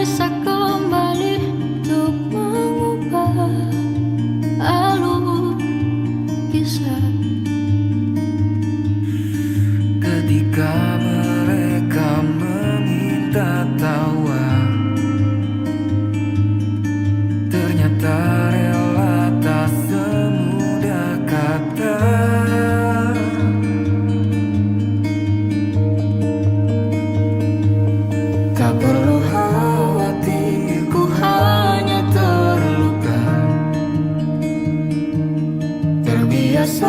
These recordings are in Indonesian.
bisa kembali untuk mengubah alur kisah. Ketika mereka meminta tawa, ternyata rela tak semudah kata. Tak perlu khawatir, ku hanya terluka, terbiasa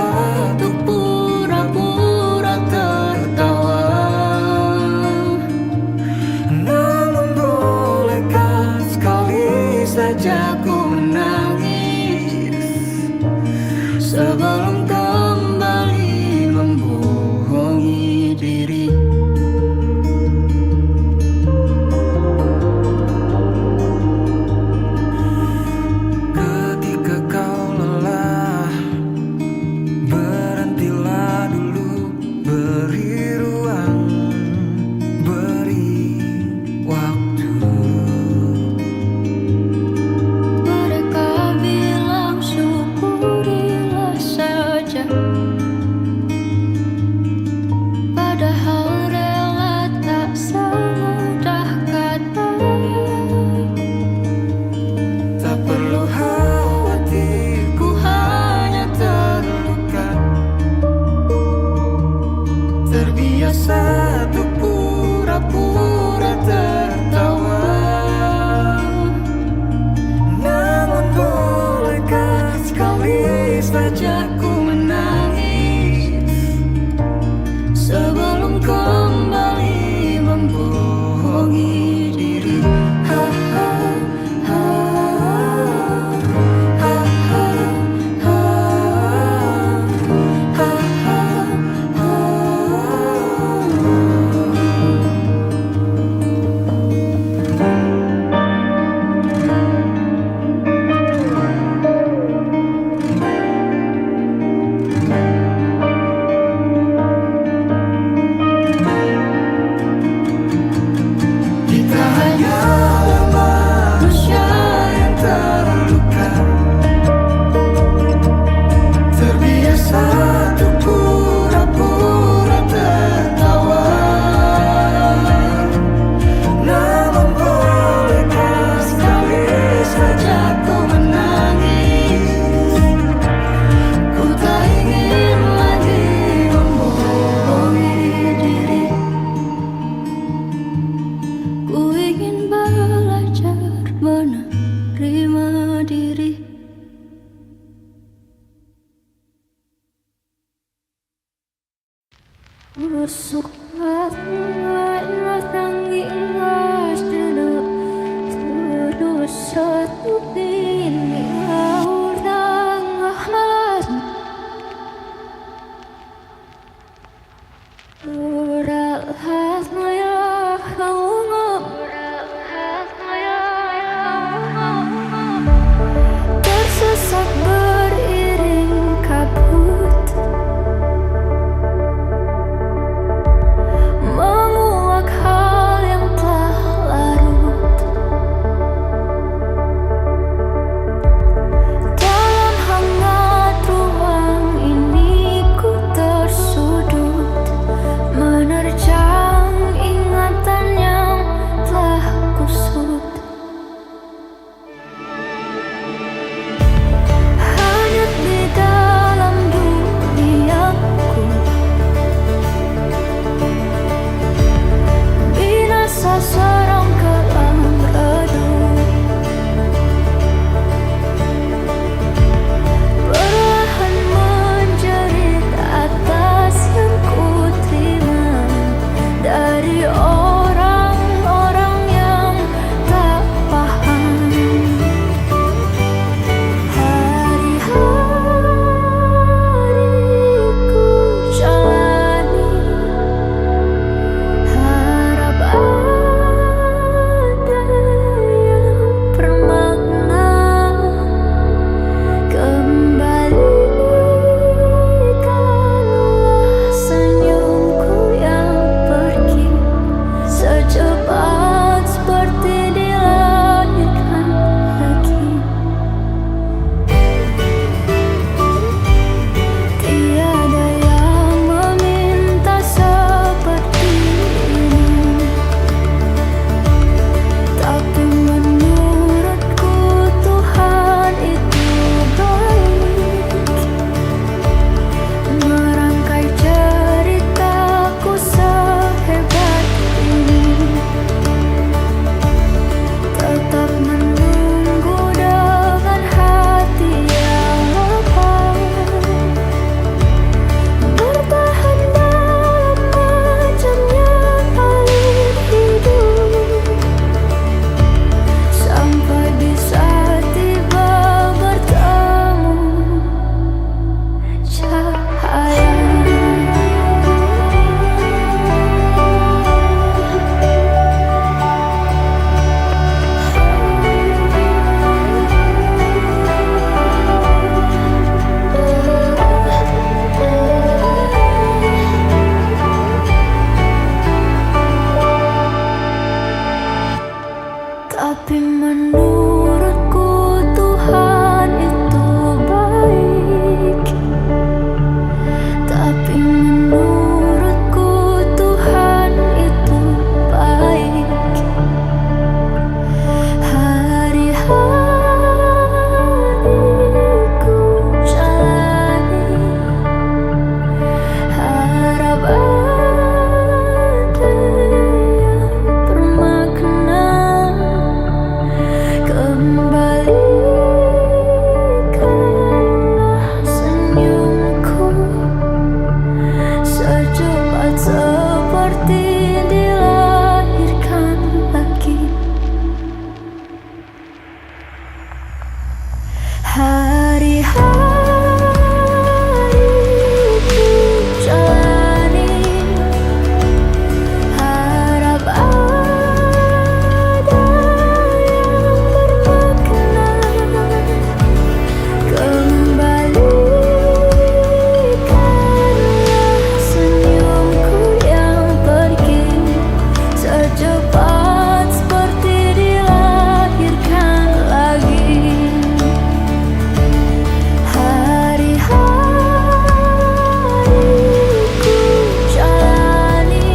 untuk pura-pura tertawa. Namun bolehkah sekali saja ku menangis sebelum kembali membohongi diri. Ketika kau lelah, berhentilah dulu, beri ruang, beri waktu. Mereka bilang syukurilah saja, padahal rela tak semudah kata. Tak perlu khawatir, ku hanya terluka, terbiasa untuk pura-pura tertawa. Namun bolehkah sekali saja ku menangis sebelum kembali membohongi diri. Ha, ha, ha, ha, ha, ha, ha, ha, ha. Kita hanyalah manusia yang terluka, terbiasa untuk pura-pura tertawa. Namun bolehkah sekali saja ku menangis, ku tak ingin lagi membohongi diri. Ku ingin belajar menerima diri. Rusuk satu ini tengah malam, beralhat maya tersesat beriring kabut. Tapi menurutku Tuhan itu baik. Tapi menurutku Tuhan itu baik. Hari-hariku jalani, harap ada yang bermakna. Kembalikanlah senyumku secepat seperti dilahirkan lagi. Hari-hariku jalani, harap ada yang bermakna. Kembalikanlah senyumku yang pergi secepat seperti dilahirkan lagi. Hari-hariku jalani,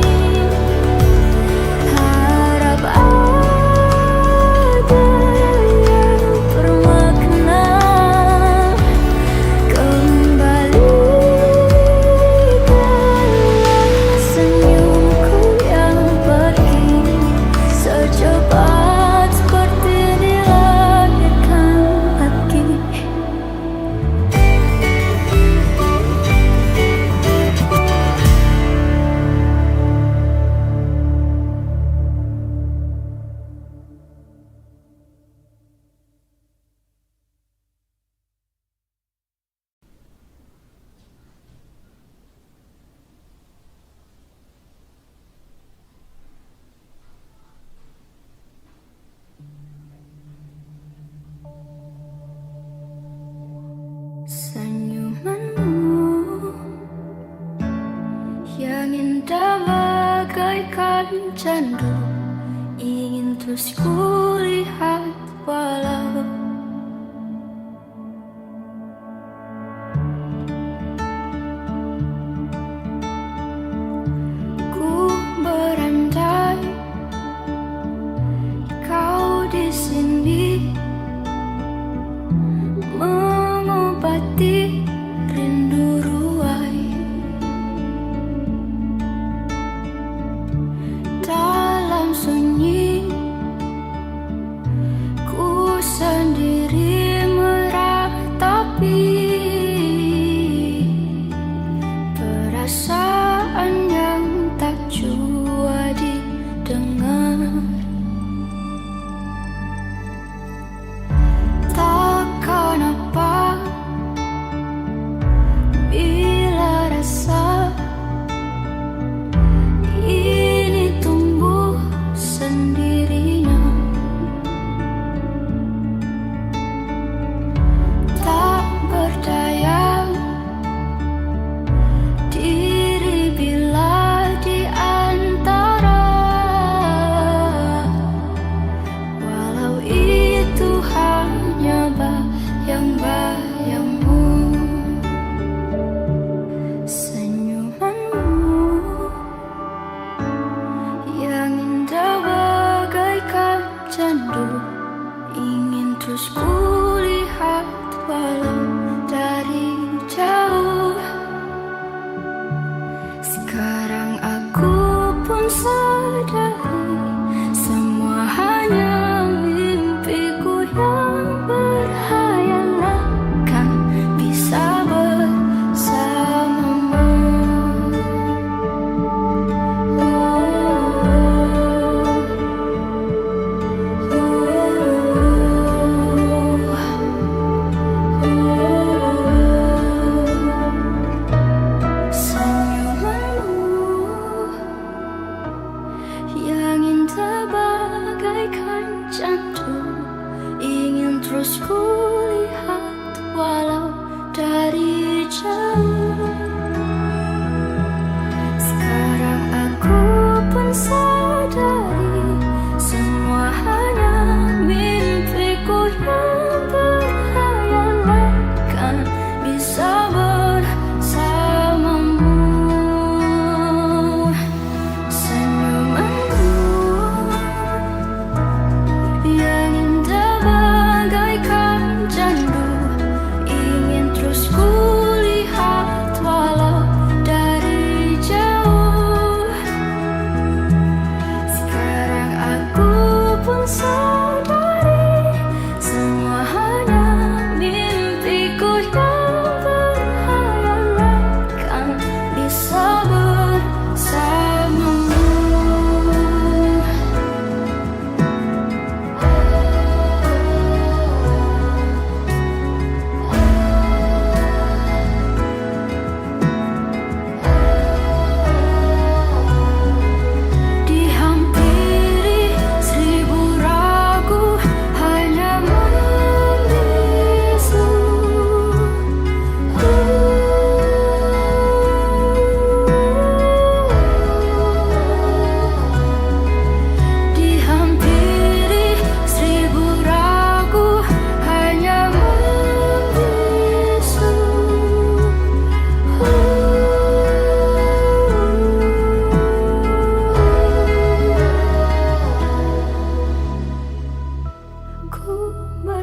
harap ada yang bermakna. Kembalikanlah senyumku yang pergi secepat seperti dilahirkan lagi. Senyumanmu yang indah bagaikan candu, ingin terus kulihat walau ku berandai kau di sini mengobati rindu ruai. Dalam sunyi ku sendiri meratapi perasaan yang tak jua didengar. Takkan apa bila rasa ini tumbuh sendirinya. Tak berdaya diri bila di antara, walau itu hanya bayang-bayangmu. Senyumanmu yang indah bagaikan candu, ingin terus kulihat walau dari jauh. Sekarang aku pun sadari semua hanya mimpiku yang berhayalan, kan bisa bersamamu.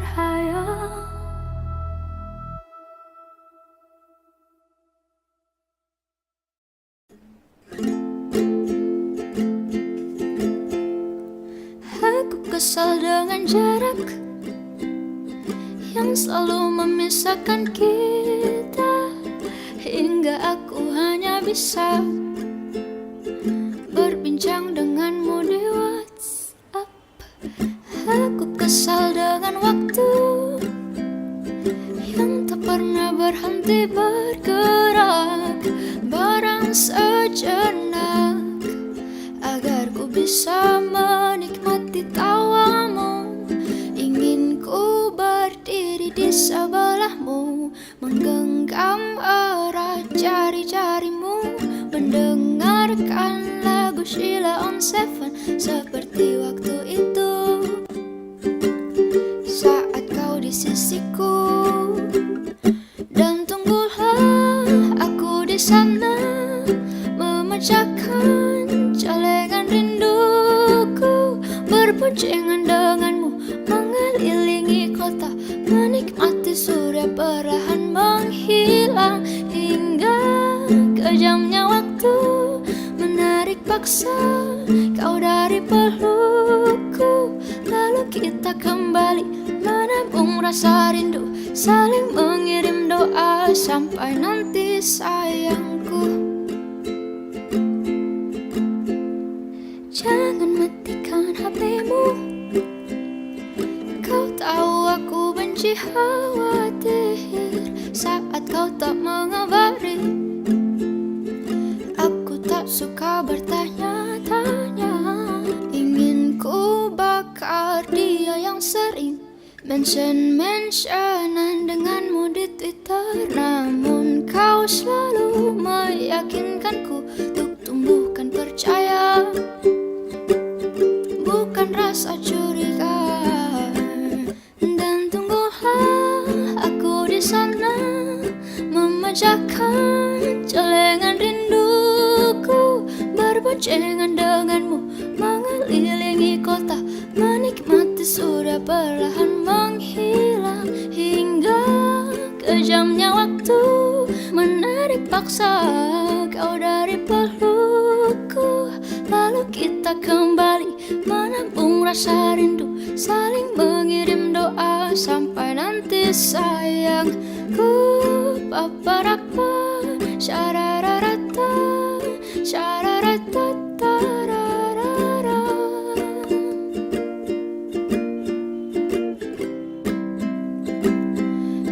berhayal. Aku kesal dengan jarak yang selalu memisahkan kita, hingga aku hanya bisa berbincang denganmu di WhatsApp. Aku kesal dengan waktu yang tak pernah berhenti bergerak, barang sejenak agar ku bisa menikmati tawamu. Ingin ku berdiri di sebelahmu, menggenggam erat jari-jarimu, mendengarkan lagu Sheila on Seven seperti waktu itu saat kau di sisiku. Dan tunggulah aku di sana, memecahkan celengan rinduku, berboncengan denganmu, mengelilingi kota, menikmati surya perlahan menghilang, hingga kejamnya waktu menarik paksa kau dari pelukku. Lalu kita kembali menabung rasa rindu, saling mengirim doa sampai nanti sayangku. Jangan matikan HP-mu, kau tahu aku benci khawatir saat kau tak mengabari. Aku tak suka bertanya-tanya, ingin ku bakar dia yang sering mention-mentionan denganmu di Twitter. Namun kau selalu meyakinkanku untuk tumbuhkan percaya, bukan rasa curiga. Dan tunggulah aku di sana, memecahkan celengan rinduku, berboncengan denganmu, mengelilingi kota, menikmati surya perlahan menghilang, hingga kejamnya waktu menarik paksa kau dari pelukku. Lalu kita kembali menabung rasa rindu, saling mengirim doa sampai nanti sayangku. Paparapa, syarararata, syararatatarara.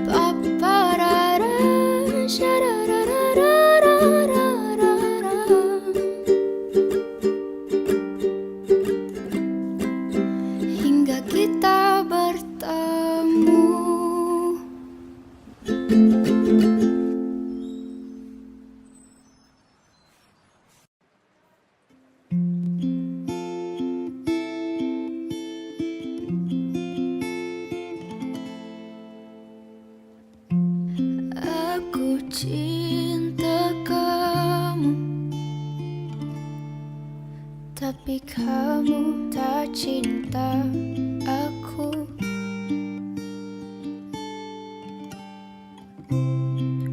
Paparara, syararararara. Hingga kita bertemu. Aku cinta kamu, tapi kamu tak cinta aku.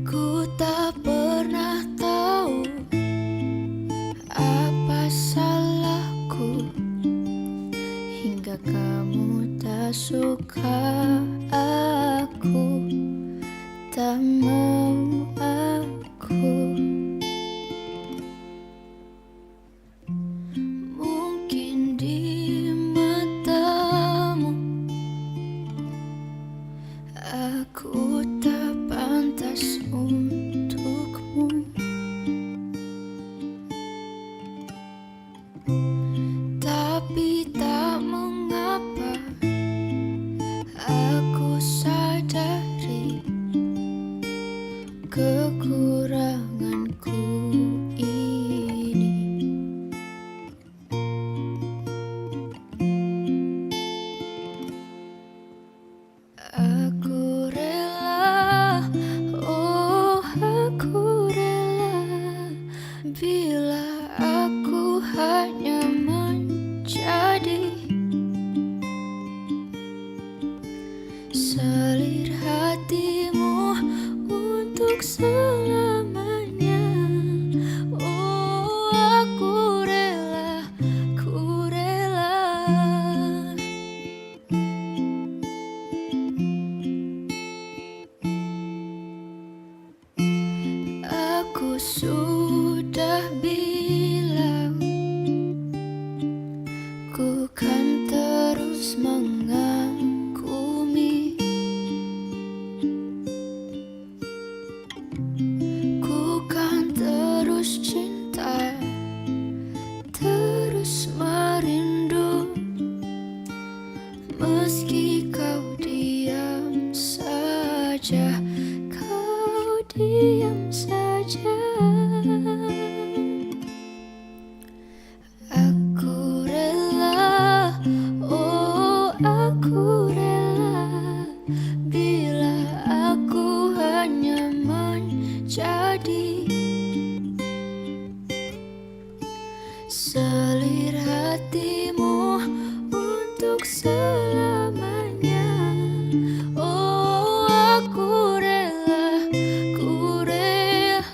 Ku tak pernah tahu apa salahku, hingga kamu tak suka aku, tak mau aku. Mungkin di matamu aku tak pantas untukmu, tapi tak mengapa. Aku sadari Selir hatimu untuk selamanya. Oh, aku rela, ku rela. Aku sudah bilang, ku kan terus mengagumi, ku kan terus cinta, terus merindu. Meski kau diam saja, kau diam saja. Aku rela, oh aku rela, bila aku hanya menjadi selir hatimu untuk selamanya. Oh, aku rela, ku rela.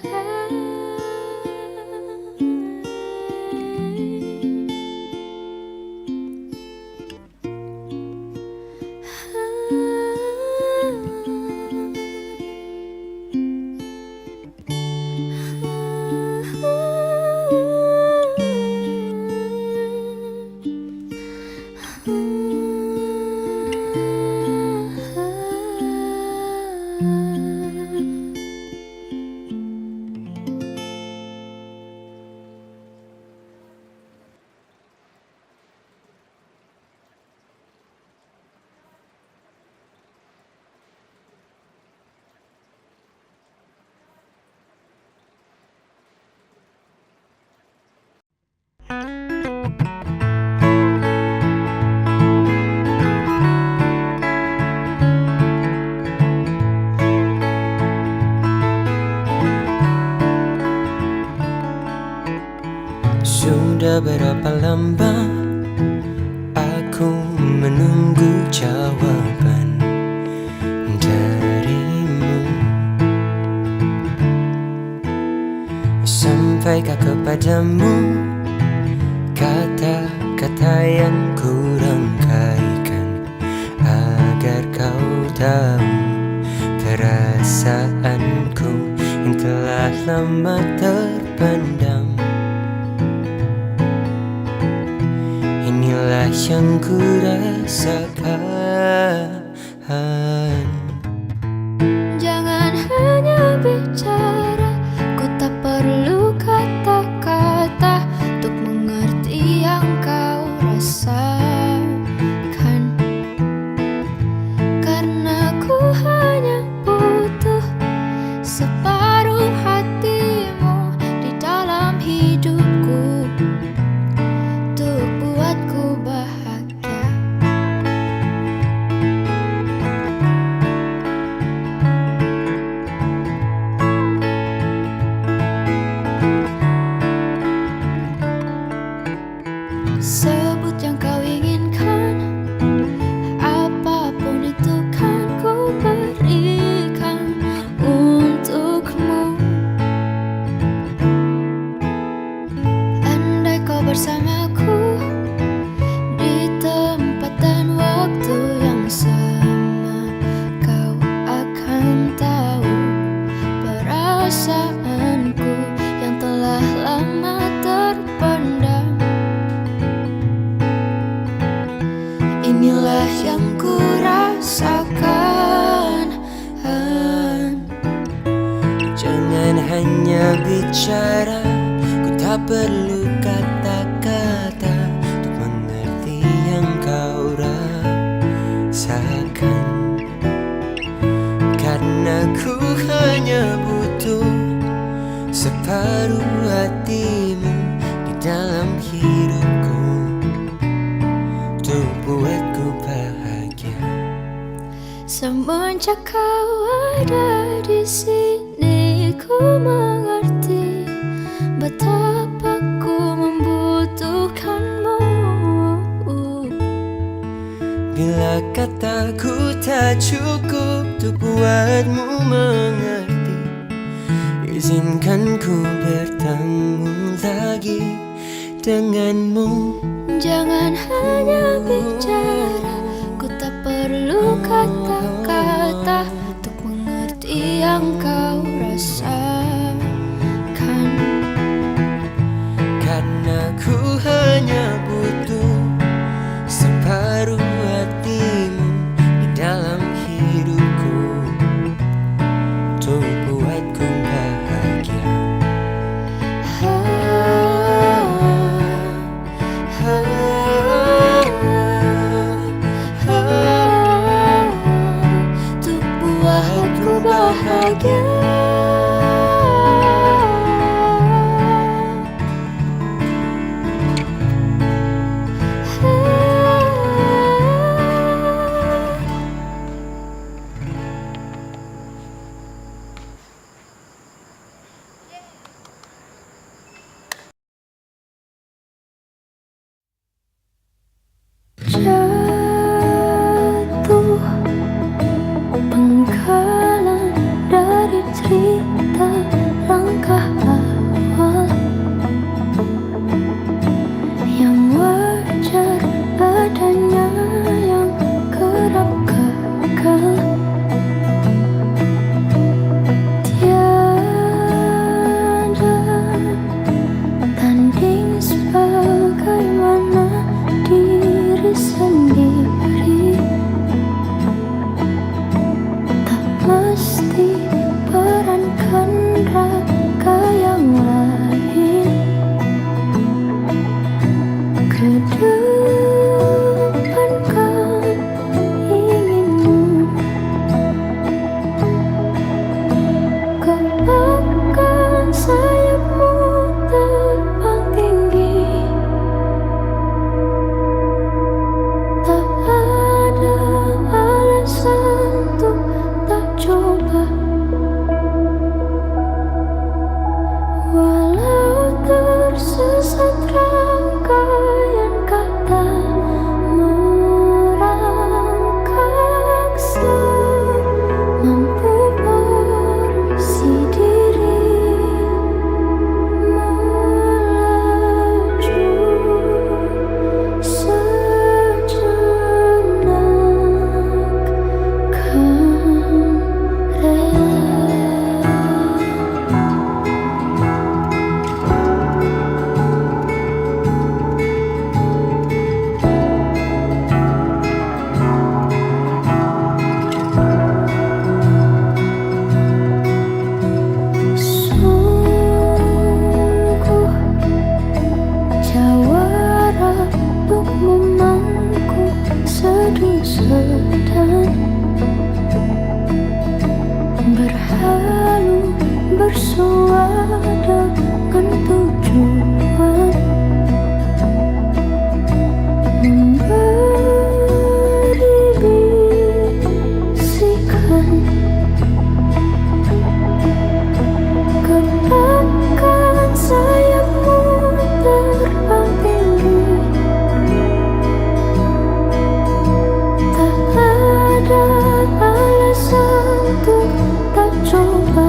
Sudah berapa lama aku menunggu jawaban darimu. Sampaikah kepadamu kata-kata yang ku rangkaikan, agar kau tahu perasaanku yang telah lama terpendam. Inilah yang ku rasakan. Jangan hanya bicara, ku tak perlu kata-kata untuk mengerti yang kau rasakan. Karena ku hanya butuh separuh hatimu di dalam hidupku, untuk buatku bahagia. Sebut yang kau inginkan, apapun itu kan ku berikan untukmu. Andai kau bersamaku di tempat dan waktu yang sama, kau akan tahu perasaanku yang telah lama terpendam. Inilah yang ku rasakan. Jangan hanya bicara, ku tak perlu kata-kata untuk mengerti yang kau rasakan. Karena ku hanya butuh separuh hatimu di dalam hidupku, untuk buatku bahagia. Semenjak kau ada di sini, ku mengerti betapa ku membutuhkanmu. Bila Kataku tak cukup untuk buatmu mengerti. Izinkan ku bertemu lagi denganmu. Jangan hanya bicara, ku tak perlu kata-kata untuk mengerti yang kau rasakan. Karena ku hanya butuh separuh hatimu di dalam hidupku untuk buatku bahagia. Untuk buatku bahagia. Jatuh penggalan dari cerita langkah awal yang wajar adanya yang kerap gagal. Tiada tanding sebagaimana diri sendiri, tak mesti perankan raga yang lain. Kedepankan inginmu, gepakkan sayapmu terbang tinggi. Tak ada alasan untuk tak coba, walau tersesat rangkaian kata merangkaksa, mampu bersih diri melaju sejenak, kan rela. Sungguh jawara untuk memangku seduh sedan, berhalu bersua dengan tujuan memberi bisikan. Gepakkan sayapmu terbang tinggi, tak ada alasan untuk tak coba,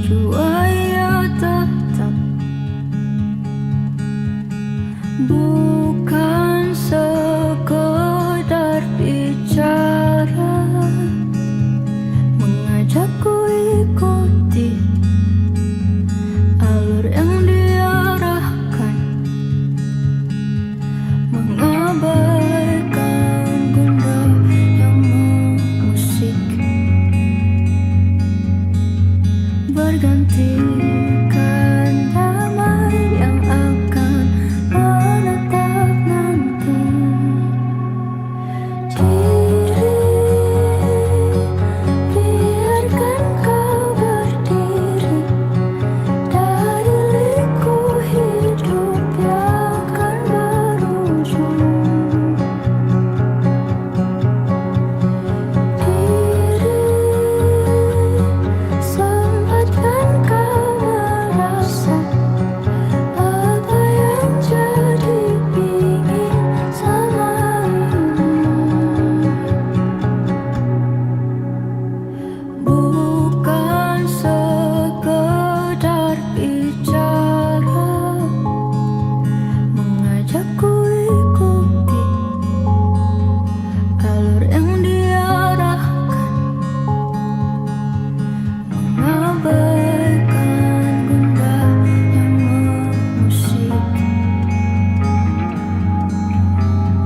jua ia tetap bukan sekedar bicara, mengajakku ikuti alur yang diarahkan, mengabaikan gundah yang memusik, bergantikan damai yang akan menetap nanti. Diri, biarkan kau berdiri dari liku hidup yang akan berujung. Diri, sempatkan kau merasa apa yang jadi ingin selama ini. Bukan sekedar bicara, mengajakku ikuti alur yang diarahkan, mengabaikan gundah yang memusik,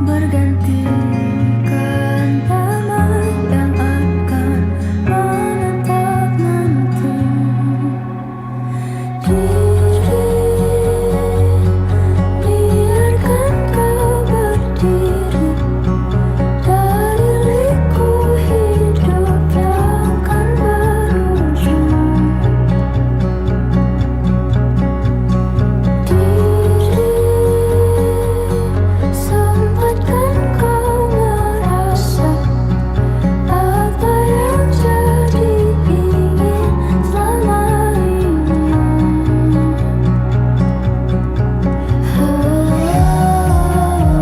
bergantikan damai yang akan menetap nanti. Diri, biarkan kau berdiri dari liku hidup yang akan berujung. Diri, sempatkan kau merasa apa yang jadi ingin selama ini. Biarkan kau berdiri dari liku hidup yang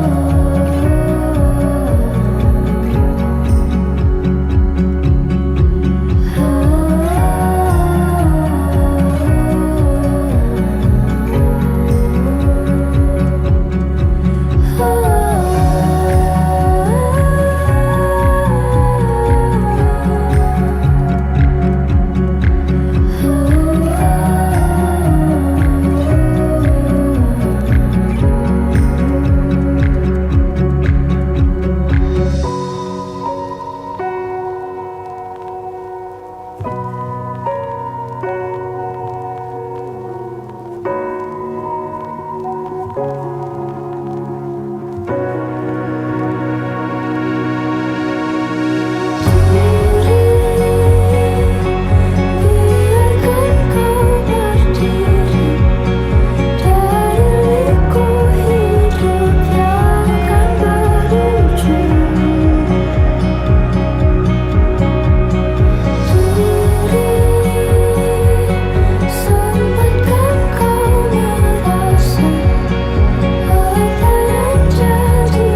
akan berujung. Diri, sempatkan kau merasa apa yang jadi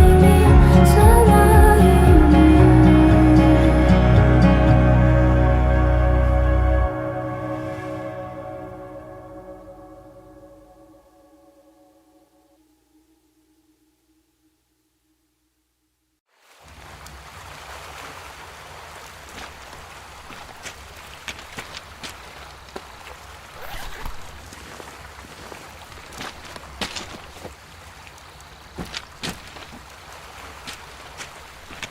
ingin selama ini.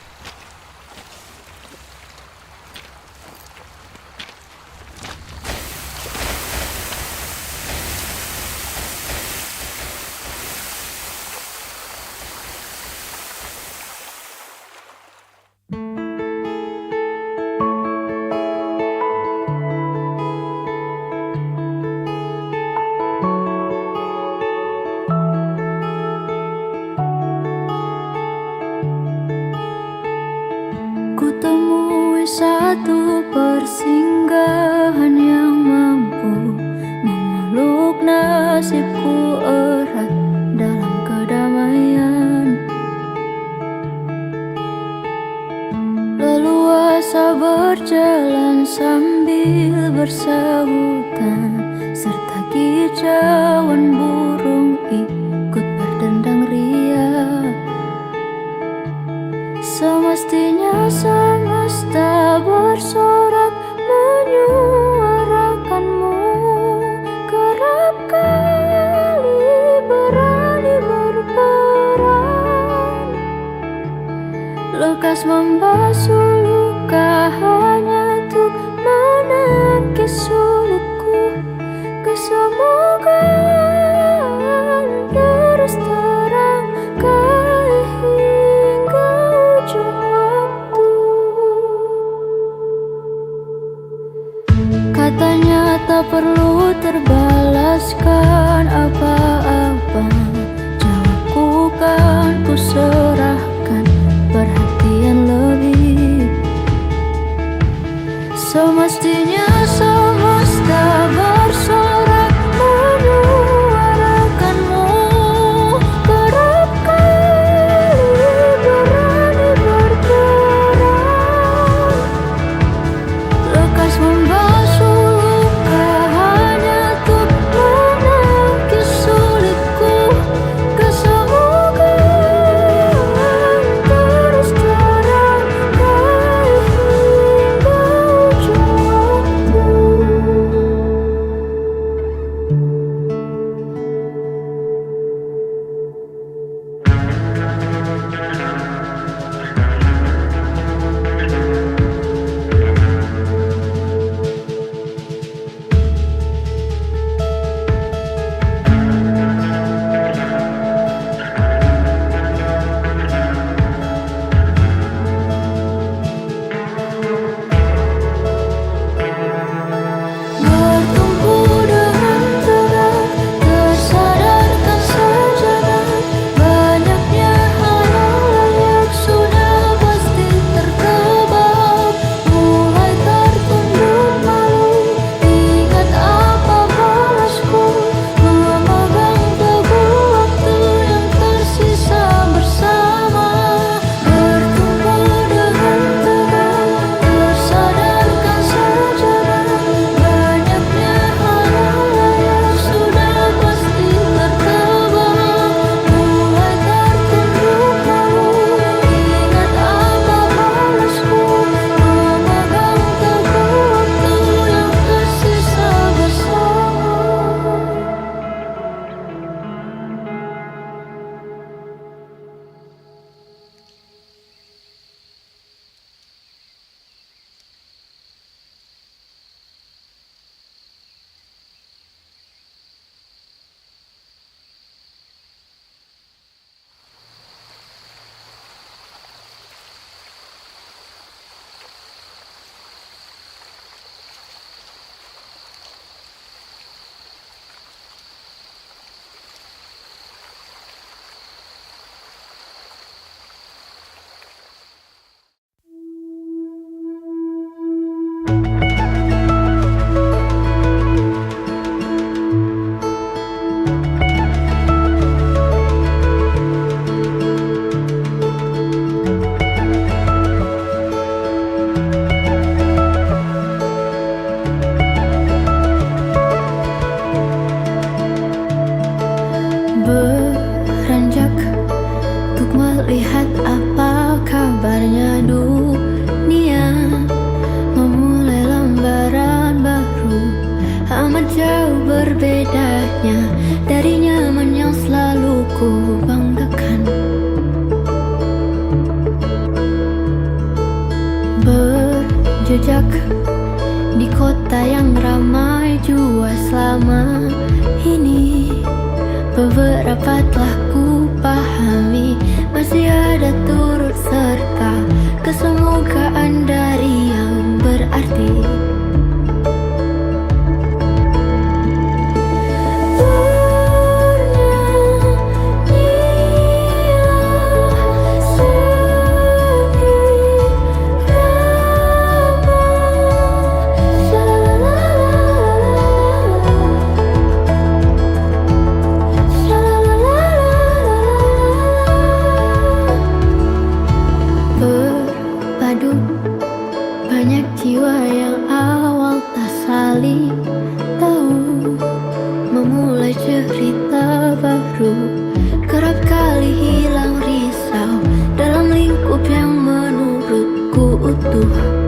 Ku temui satu persinggahan yang mampu memeluk nasibku erat dalam kedamaian. Leluasa berjalan sambil bersahutan, serta kicauan burung ikut berdendang riang. Semestinya semesta bersorak menyuarakanmu, kerap kali berani berperan, lekas membasuh luka hanya untuk menangkis sulitku. Semoga terus terangkai hingga ujung waktu. Katanya tak perlu terbalaskan apa-apa, jawabku kan ku serahkan perhatian lebih. Semestinya semesta bersorak menyuarakanmu, kerap kali berani berperan, lekas membasuh luka hanya untuk menangkis sulitku. Kesemoga terus terangkai hingga ujung waktu. Bertumpu dengan tegak, tersadarkan sejenak, banyaknya halayak sudah pasti terkebak. Mulai tertunduk malu, ingat apa balasku, memegang teguh waktu yang tersisa bersama. Bertumpu dengan tegak, tersadarkan sejenak, banyaknya halayak sudah pasti terkebak. Mulai tertunduk malu, ingat apa balasku, memegang teguh waktu yang tersisa bersama. Beranjak untuk melihat apa kabarnya dunia, memulai lembaran baru, amat jauh berbedanya dari nyaman yang selalu ku banggakan. Berjejak di kota yang ramai jua selama ini, beberapa telah ku pahami, masih ada turut serta kesemogaan dari yang berarti. La la la la. kali tahu memulai cerita baru. Kerap kali hilang risau dalam lingkup yang menurutku utuh.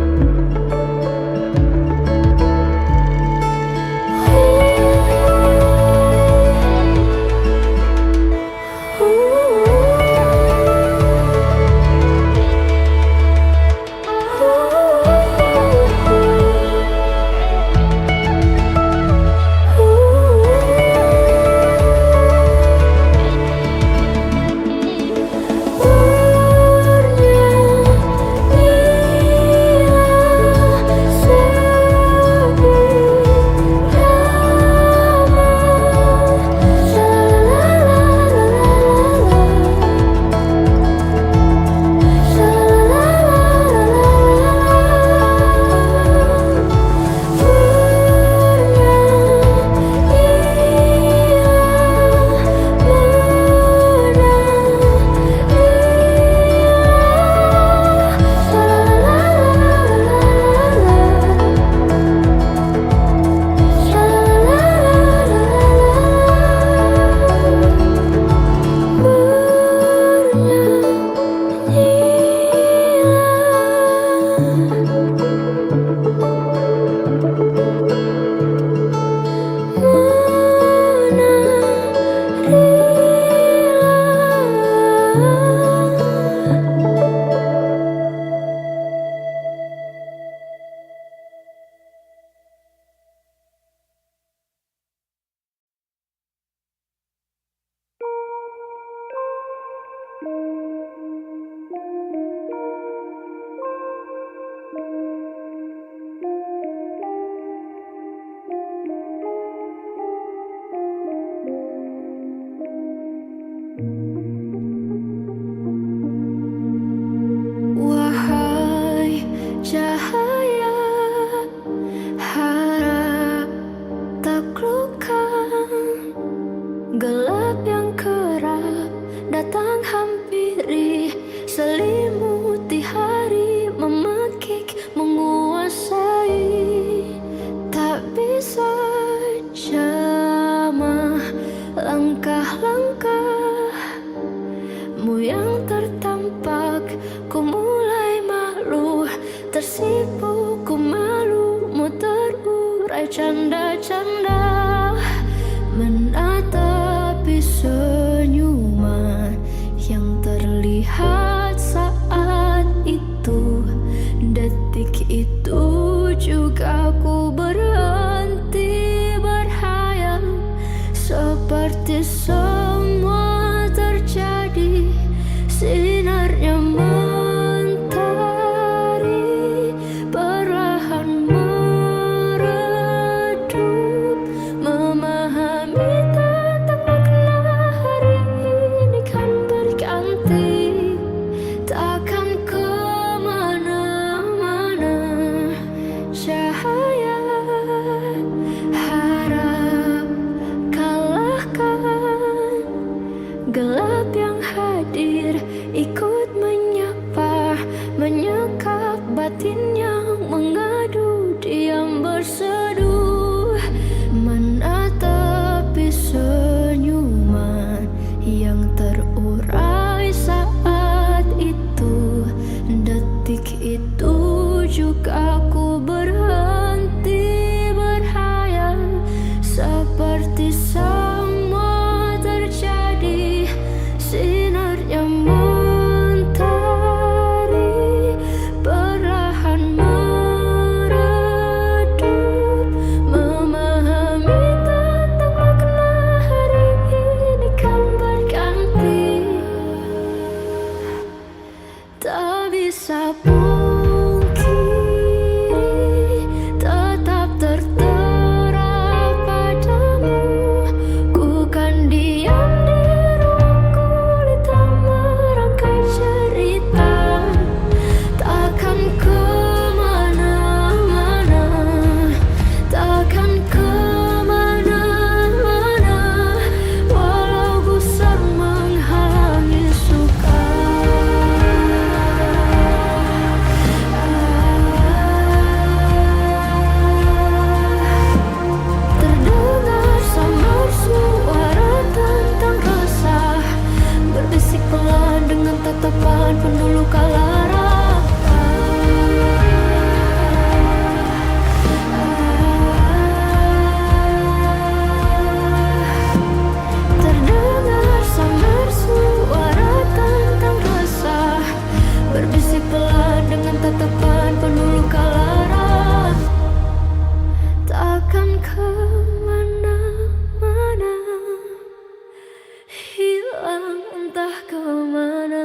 Wahai cahaya harap taklukkan gelap yang kerap datang hampiri, selimuti hari, memekik, menguasai. Tak bisa jamah langkah-langkahmu yang tertampak. Ku mulai malu, tersipu, ku malumu terurai canda-canda, menatapi senyuman yang terlihat saat itu. Detik itu juga ku berhenti berhayal, seperti semua terjadi. Sinarnya mentari perlahan meredup, kemana-mana, hilang entah kemana.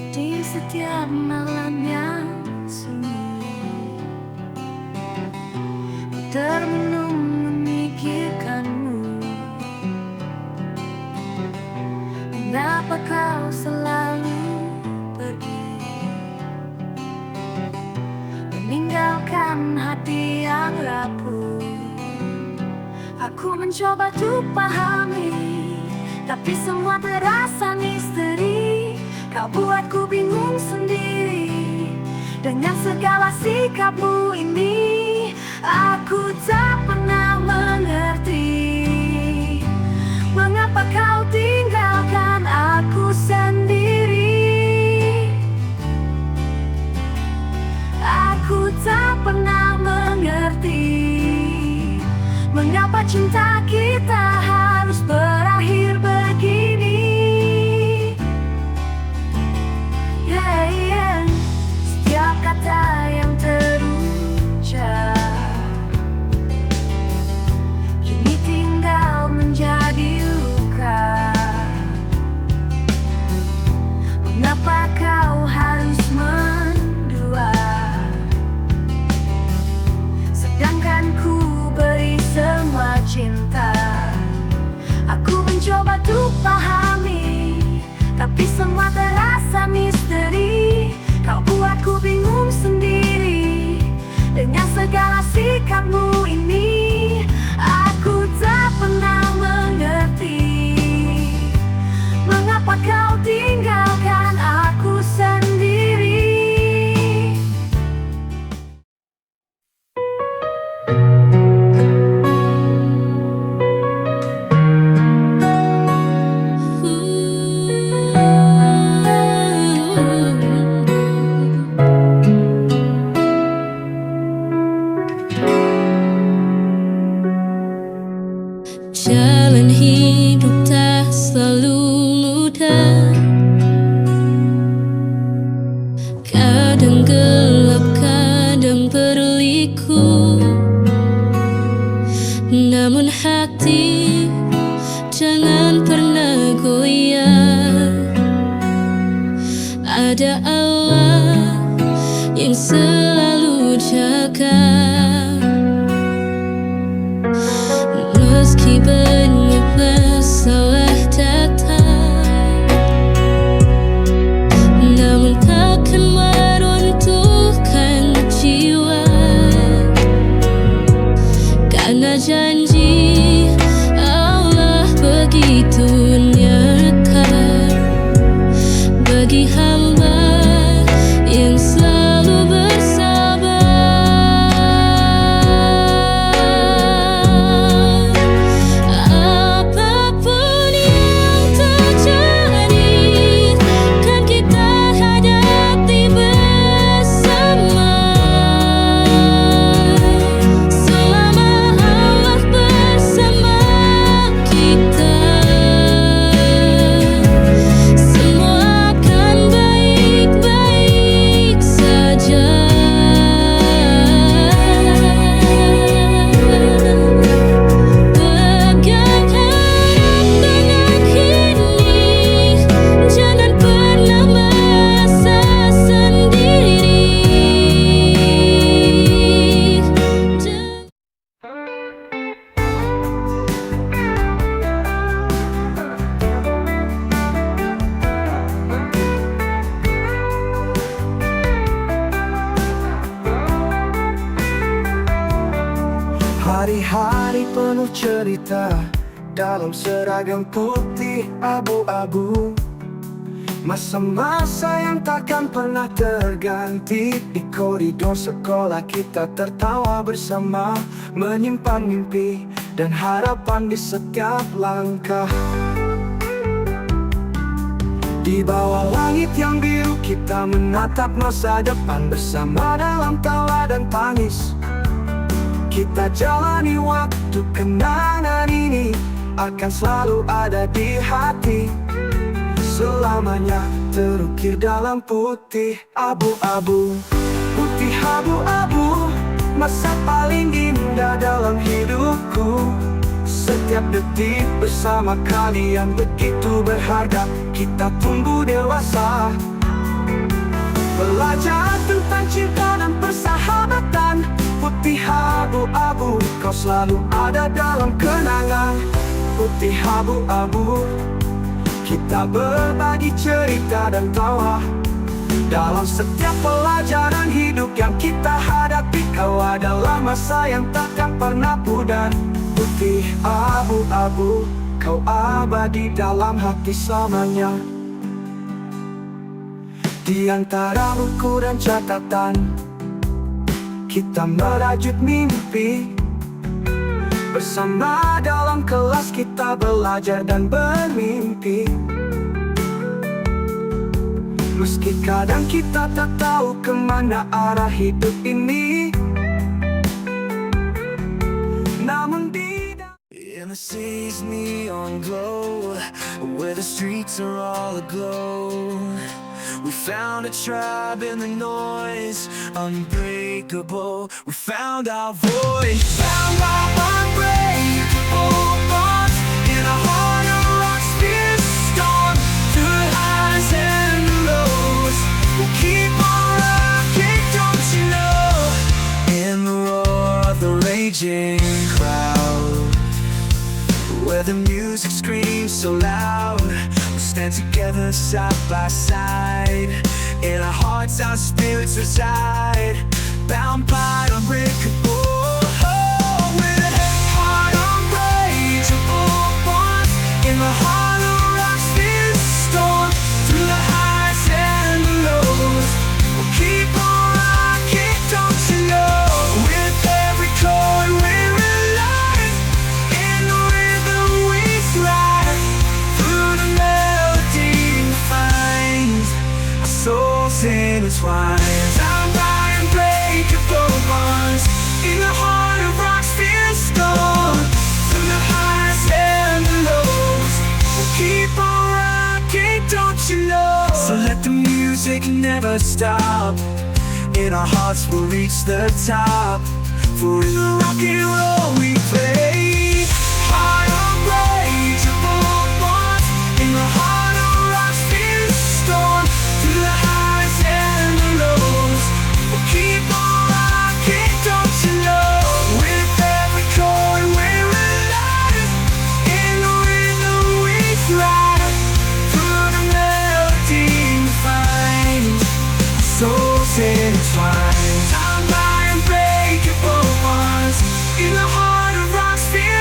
Di setiap malam yang sunyi, termenung memikirkanmu. Mengapa kau selalu pergi, meninggalkan hati yang rapuh? Aku mencoba untuk pahami, tapi semua terasa misteri. Kau buatku bingung sendiri dengan segala sikapmu ini. Aku tak pernah mengerti mengapa kau tinggalkan aku sendiri. Aku tak pernah mengerti mengapa cinta kita harus berakhir begini. Setiap kata yang terucap kini tinggal menjadi luka. Mengapa kau harus mendua, sedangkan ku beri semua cinta? Aku mencoba untuk pahami, tapi semua terasa misteri. Kau buatku bingung sendiri dengan segala sikapmu ini. Aku tak pernah mengerti mengapa kau tinggalkan aku sendiri. Jalan hidup tak selalu mudah, kadang gelap, kadang berliku. Namun hati jangan pernah goyah. Ada Allah yang selalu jaga. Meski banyak masalah datang, namun takkan meruntuhkan jiwa. Karena janji Allah begitu nyata bagi hamba yang selalu bersama. Hari-hari penuh cerita dalam seragam putih abu-abu. Masa-masa yang takkan pernah terganti. Di koridor sekolah kita tertawa bersama, menyimpan mimpi dan harapan di setiap langkah. Di bawah langit yang biru kita menatap masa depan bersama dalam tawa dan tangis. Kita jalani waktu, kenangan ini akan selalu ada di hati. Selamanya terukir dalam putih abu-abu. Putih abu-abu, masa paling indah dalam hidupku. Setiap detik bersama kalian begitu berharga. Kita tumbuh dewasa, belajar tentang cinta dan persahabatan. Putih abu-abu, kau selalu ada dalam kenangan. Putih abu-abu, kita berbagi cerita dan tawa. Dalam setiap pelajaran hidup yang kita hadapi, kau adalah masa yang takkan pernah pudar. Putih abu-abu, kau abadi dalam hati selamanya. Di antara buku dan catatan, kita merajut mimpi. Bersama dalam kelas kita belajar dan bermimpi. Meski kadang kita tak tahu kemana arah hidup ini, namun in the city's neon glow, where the streets are all aglow, we found a tribe in the noise, unbreakable. We found our voice, found our unbreakable bonds in a heart of rocks, fierce storm. Through the highs and the lows, we'll keep on rocking, don't you know? In the roar of the raging crowd, where the music screams so loud, we'll stand together side by side. In our hearts our spirits reside, bound by unbreakable. Oh, with a heart unbreakable bonds in the heart of rocks, fierce storm. Through the highs and the lows, we'll keep on rocking, don't you know? With every chord we're alive, in the rhythm we thrive. Through the melody we find our souls intertwined. Bound by unbreakable bonds in the heart of rocks, fierce storm. Through the highs and the lows, we'll keep on rocking, don't you know? So let the music never stop. In our hearts we'll reach the top. For in the rock and roll we play. Heart unbreakable bonds in the heart of rocks, fierce storm. Through the highs and the lows, we'll keep on rocking, don't you know? With every chord we're alive, in the rhythm we thrive. Through the melody we find our souls intertwined. Bound by unbreakable bonds in the heart of rocks, fierce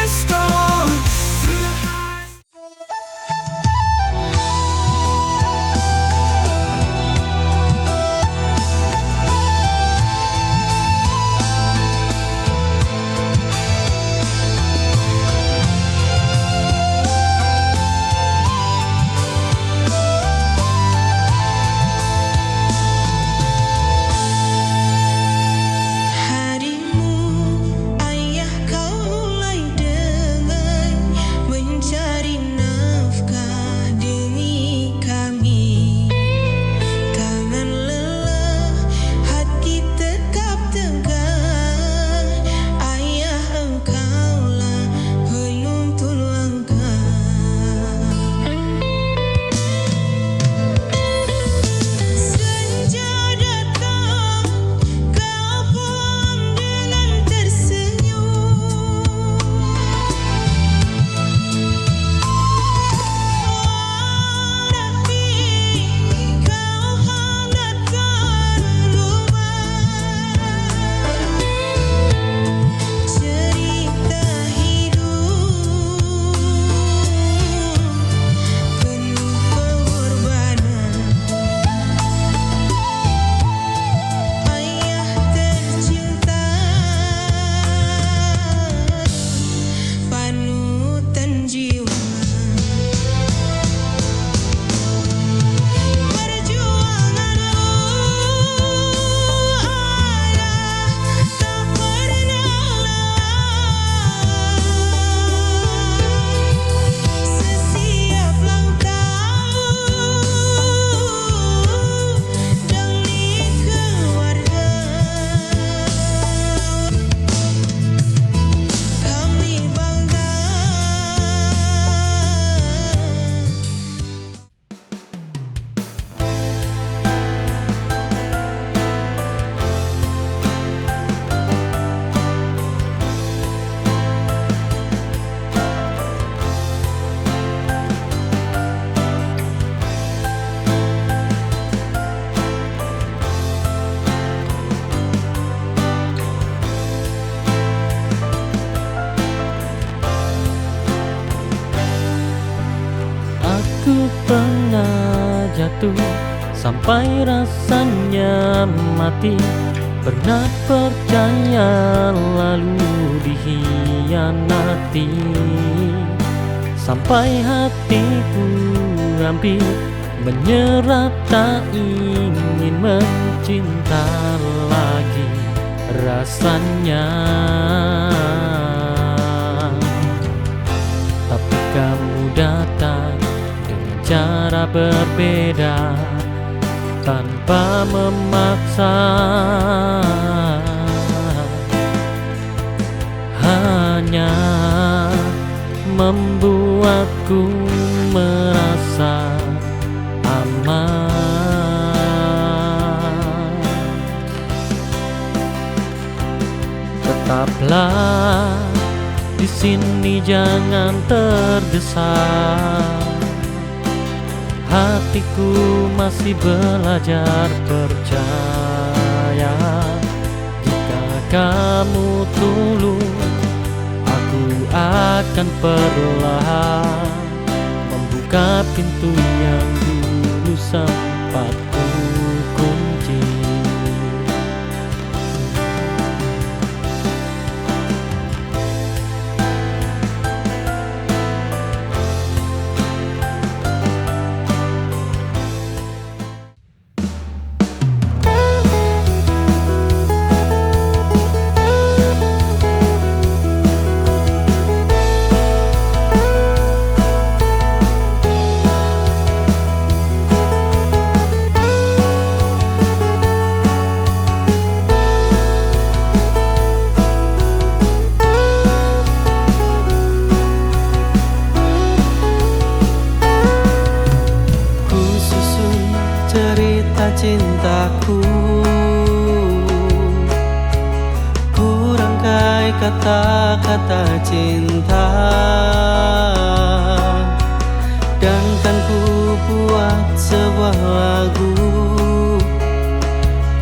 itu sampai rasanya mati. Pernah percaya lalu dikhianati, sampai hatiku hampir menyerah, tak ingin mencinta lagi rasanya. Tapi kamu datang dengan cara berbeda, tanpa memaksa, hanya membuatku merasa aman. Tetaplah di sini, jangan terdesak. Hatiku masih belajar percaya. Jika kamu tulus, aku akan perlahan membuka pintu yang dulu sempat ku kunci. Cintaku, ku rangkai kata-kata cinta, dan kan ku buat sebuah lagu,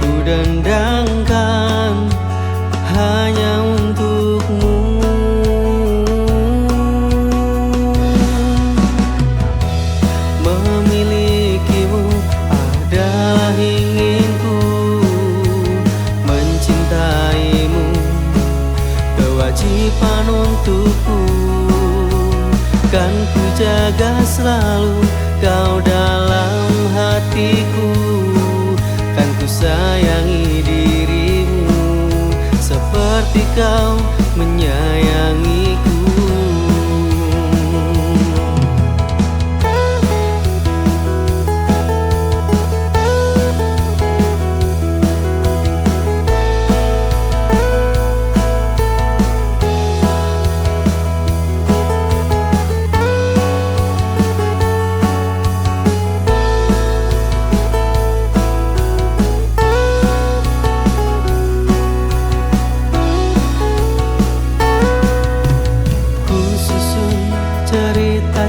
ku dendangkan hanya untukmu. Memilikimu adalah inginku, mencintaimu kewajiban untukku. Kan ku jaga selalu kau dalam hatiku, kan ku sayangi dirimu seperti kau menyayangiku.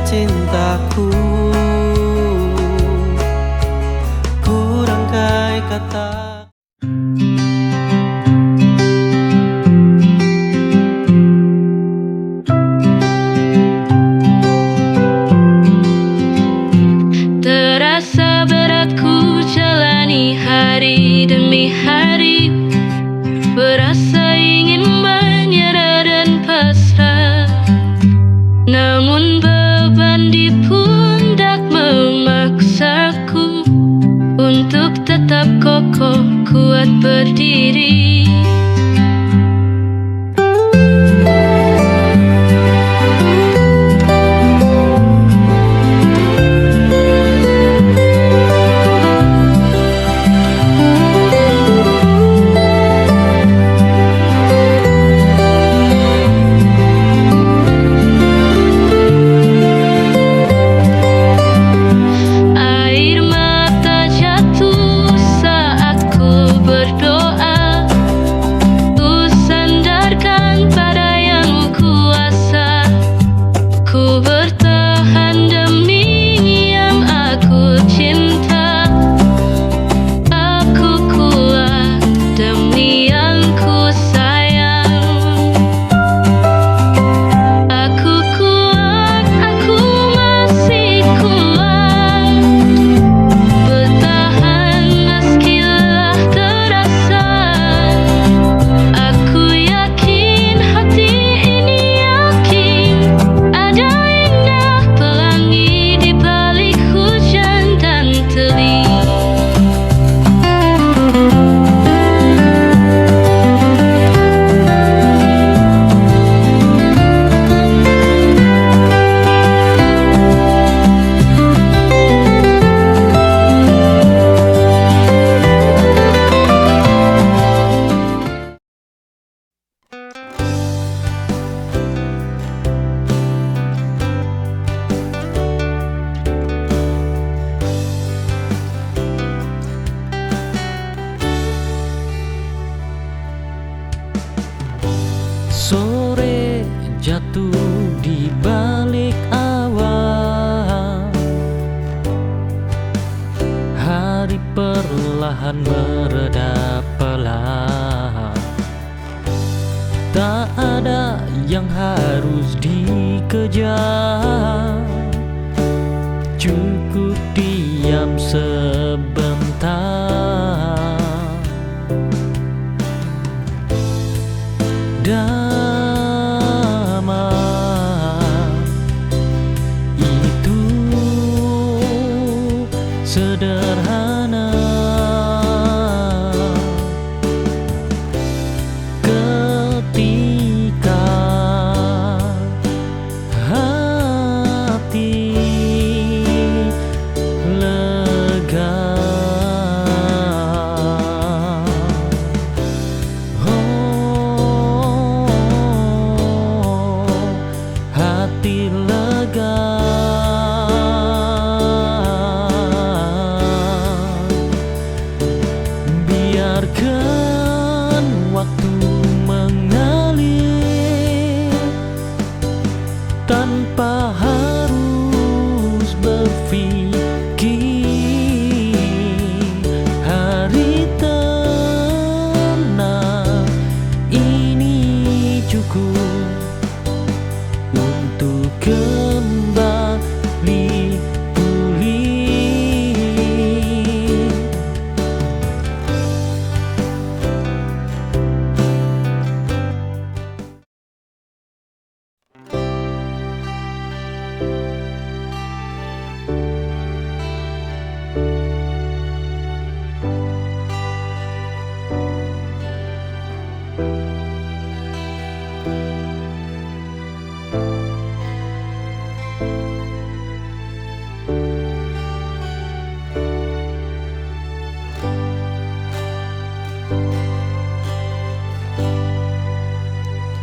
Cintaku, ku rangkai kata. Terasa berat ku jalani hari demi hari, berasa ingin menyerah dan pasrah, namun beban di pundak Sore jatuh di balik awan, hari perlahan mereda pelan. Tak ada yang harus dikejar, cukup diam sebentar. Damai itu sederhana, ketika hati lega. Hati lega, biarkan waktu mengalir tanpa harus berpikir. Hari tenang ini cukup untuk kembali pulih.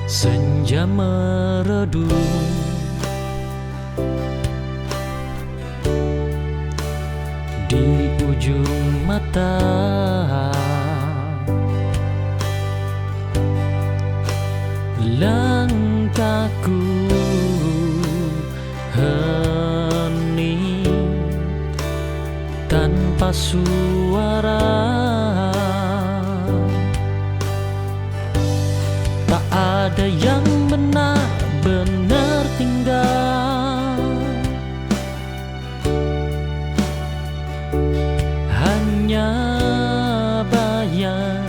Senja meredup, di ujung mata langkahku hening tanpa suara. Tak ada yang benar-benar tinggal, hanya bayang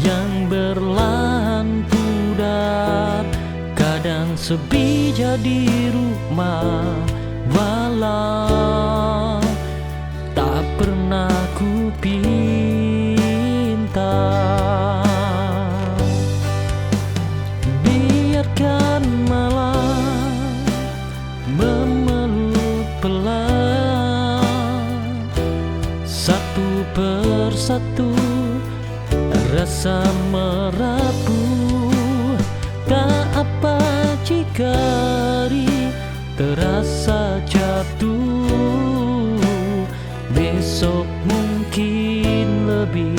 yang berlahan pudar. Kadang sepi jadi rumah walau tak pernah ku pinta. Biarkan malam memeluk pelan, satu persatu rasa merapuh. Tak apa jika hari terasa jatuh, besok mungkin lebih